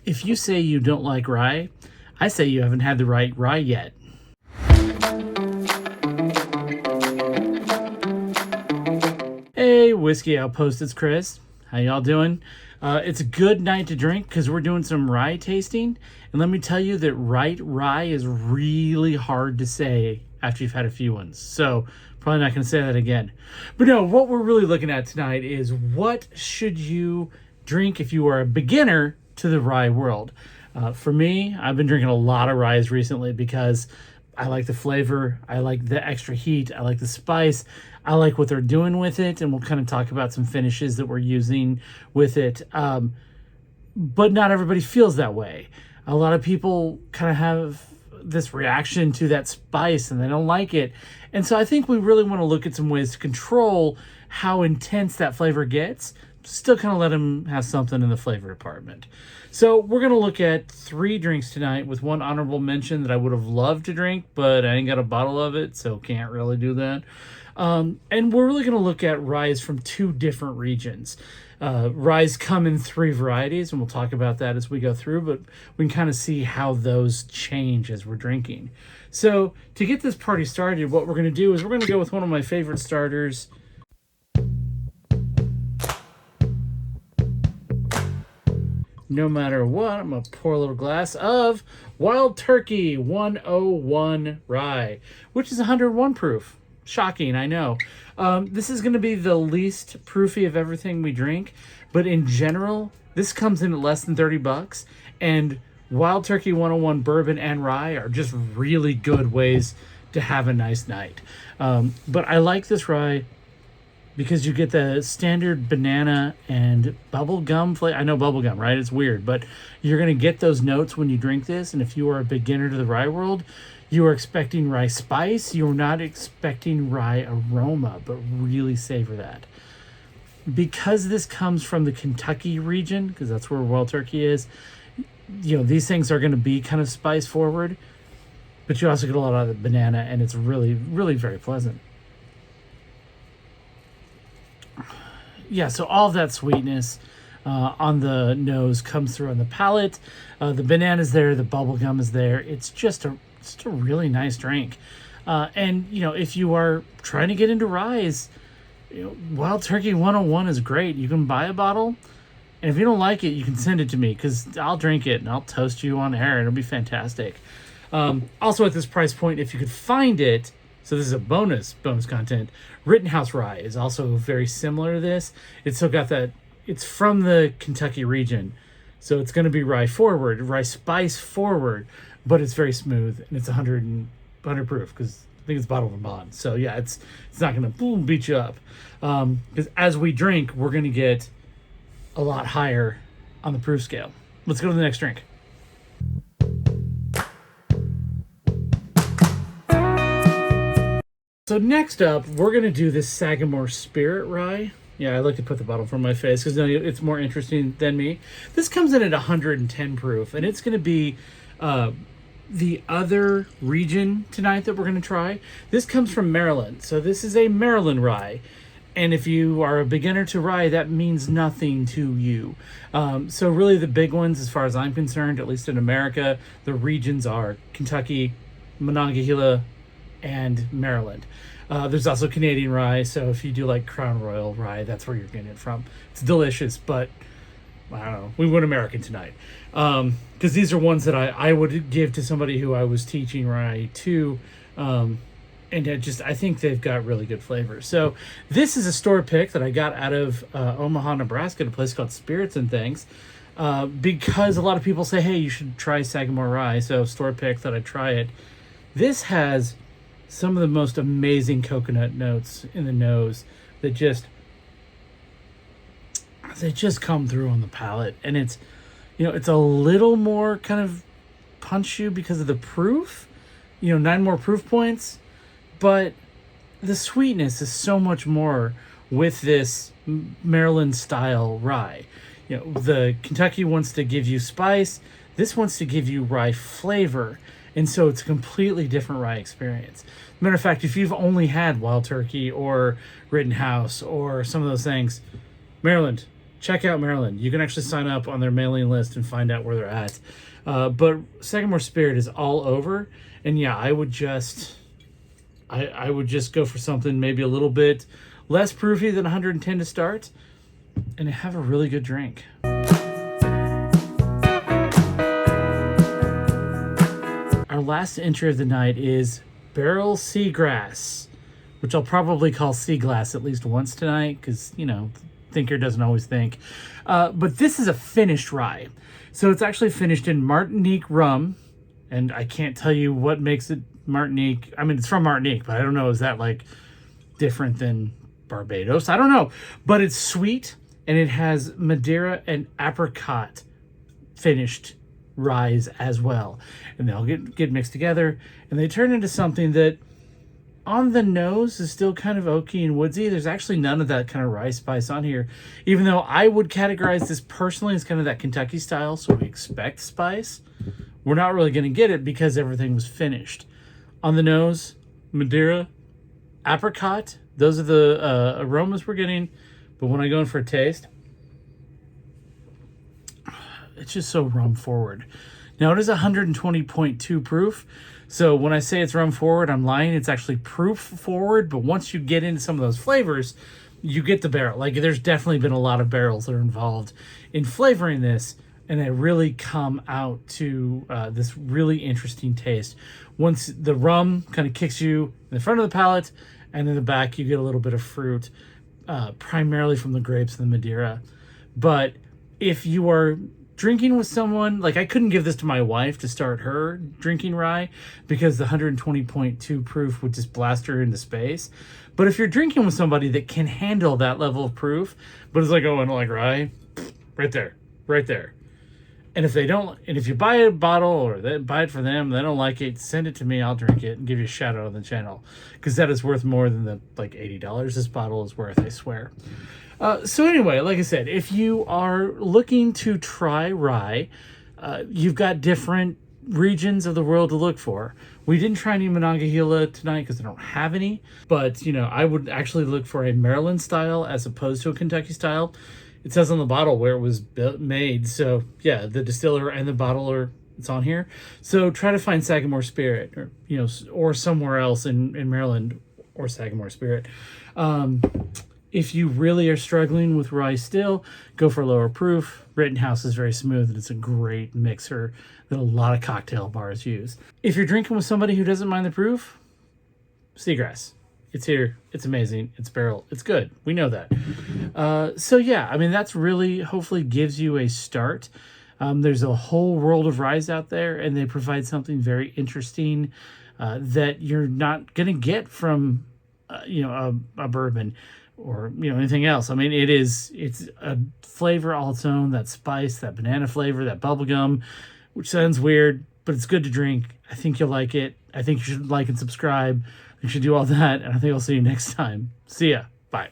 If you say you don't like rye, I say you haven't had the right rye yet. Hey, Whiskey Outpost, it's Chris. How y'all doing? It's a good night to drink because we're doing some rye tasting. And let me tell you that rye is really hard to say after you've had a few ones. So probably not going to say that again. But no, what we're really looking at tonight is what should you drink if you are a beginner to the rye world. For me, I've been drinking a lot of ryes recently because I like the flavor, I like the extra heat, I like the spice, I like what they're doing with it, and we'll kind of talk about some finishes that we're using with it. But not everybody feels that way. A lot of people kind of have this reaction to that spice and they don't like it. And so I think we really want to look at some ways to control how intense that flavor gets, still kind of let them have something in the flavor department. So we're going to look at 3 drinks tonight with one honorable mention that I would have loved to drink, but I ain't got a bottle of it, so can't really do that. And we're really going to look at ryes from 2 different regions. Ryes come in 3 varieties, and we'll talk about that as we go through, but we can kind of see how those change as we're drinking. So to get this party started, what we're going to do is we're going to go with one of my favorite starters. No matter what, I'm going to pour a little glass of Wild Turkey 101 Rye, which is 101 proof. Shocking, I know. This is going to be the least proofy of everything we drink, but in general, this comes in at less than $30, and Wild Turkey 101 bourbon and rye are just really good ways to have a nice night. But I like this rye because you get the standard banana and bubble gum flavor. I know bubble gum, right? It's weird, but you're going to get those notes when you drink this. And if you are a beginner to the rye world, you are expecting rye spice. You're not expecting rye aroma, but really savor that. Because this comes from the Kentucky region, because that's where Wild Turkey is, you know, these things are going to be kind of spice forward, but you also get a lot of the banana, and it's really, really very pleasant. Yeah, so all of that sweetness on the nose comes through on the palate. The banana's there, the bubble gum is there. It's just a really nice drink. And, you know, if you are trying to get into ryes, you know, Wild Turkey 101 is great. You can buy a bottle, and if you don't like it, you can send it to me because I'll drink it and I'll toast you on air. It'll be fantastic. Also at this price point, if you could find it, so this is a bonus content. Rittenhouse Rye is also very similar to this. It's still got that, it's from the Kentucky region. So it's going to be rye forward, rye spice forward, but it's very smooth and it's 100 proof because I think it's bottled in bond. So yeah, it's not going to beat you up. Because as we drink, we're going to get a lot higher on the proof scale. Let's go to the next drink. So next up, we're going to do this Sagamore Spirit Rye. Yeah, I like to put the bottle from my face because it's more interesting than me. This comes in at 110 proof, and it's going to be the other region tonight that we're going to try. This comes from Maryland, so this is a Maryland Rye. And if you are a beginner to rye, that means nothing to you. So really the big ones, as far as I'm concerned, at least in America, the regions are Kentucky, Monongahela, and Maryland. There's also Canadian rye, so if you do like Crown Royal rye, that's where you're getting it from. It's delicious, but I don't know. We went American tonight. Because these are ones that I would give to somebody who I was teaching rye to. And I think they've got really good flavor. So this is a store pick that I got out of Omaha, Nebraska, at a place called Spirits and Things. Because a lot of people say, hey, you should try Sagamore Rye. So store pick that I try it. This has some of the most amazing coconut notes in the nose that just come through on the palate. And it's, you know, it's a little more kind of punch you because of the proof, you know, 9 more proof points, but the sweetness is so much more with this Maryland style rye. You know, the Kentucky wants to give you spice. This wants to give you rye flavor. And so it's a completely different rye experience. Matter of fact, if you've only had Wild Turkey or Rittenhouse or some of those things, Maryland, check out Maryland. You can actually sign up on their mailing list and find out where they're at. But Sagamore Spirit is all over. And yeah, I would just go for something maybe a little bit less proofy than 110 to start and have a really good drink. Our last entry of the night is Barrel Seagrass, which I'll probably call Sea Glass at least once tonight because, you know, thinker doesn't always think. But this is a finished rye. So it's actually finished in Martinique rum. And I can't tell you what makes it Martinique. I mean, it's from Martinique, but I don't know. Is that like different than Barbados? I don't know. But it's sweet and it has Madeira and apricot finished ryes as well. And they'll get mixed together and they turn into something that on the nose is still kind of oaky and woodsy. There's actually none of that kind of rye spice on here, even though I would categorize this personally as kind of that Kentucky style, so we expect spice. We're not really going to get it because everything was finished. On the nose, Madeira, apricot, those are the aromas we're getting, but when I go in for a taste, it's just so rum forward. Now it is 120.2 proof. So when I say it's rum forward, I'm lying. It's actually proof forward. But once you get into some of those flavors, you get the barrel. Like there's definitely been a lot of barrels that are involved in flavoring this. And they really come out to this really interesting taste. Once the rum kind of kicks you in the front of the palate, and in the back you get a little bit of fruit, primarily from the grapes and the Madeira. But if you are drinking with someone, like I couldn't give this to my wife to start her drinking rye because the 120.2 proof would just blast her into space. But if you're drinking with somebody that can handle that level of proof, but it's like, oh, I don't like rye, right there, right there. And if they don't, and if you buy a bottle or they buy it for them, they don't like it, send it to me. I'll drink it and give you a shout out on the channel because that is worth more than the like $80 this bottle is worth, I swear. So anyway, like I said, if you are looking to try rye, you've got different regions of the world to look for. We didn't try any Monongahela tonight because I don't have any, but you know, I would actually look for a Maryland style as opposed to a Kentucky style. It says on the bottle where it was made. So yeah, the distiller and the bottler, it's on here. So try to find Sagamore Spirit or, you know, or somewhere else in Maryland or Sagamore Spirit. If you really are struggling with rye still, go for lower proof. Rittenhouse is very smooth and it's a great mixer that a lot of cocktail bars use. If you're drinking with somebody who doesn't mind the proof, Seagrass. It's here. It's amazing. It's barrel. It's good. We know that. So yeah, I mean, that's really hopefully gives you a start. There's a whole world of ryes out there and they provide something very interesting that you're not going to get from, you know, a bourbon or, you know, anything else. I mean, it's a flavor all its own, that spice, that banana flavor, that bubblegum, which sounds weird, but it's good to drink. I think you'll like it. I think you should like and subscribe. You should do all that, and I think I'll see you next time. See ya. Bye.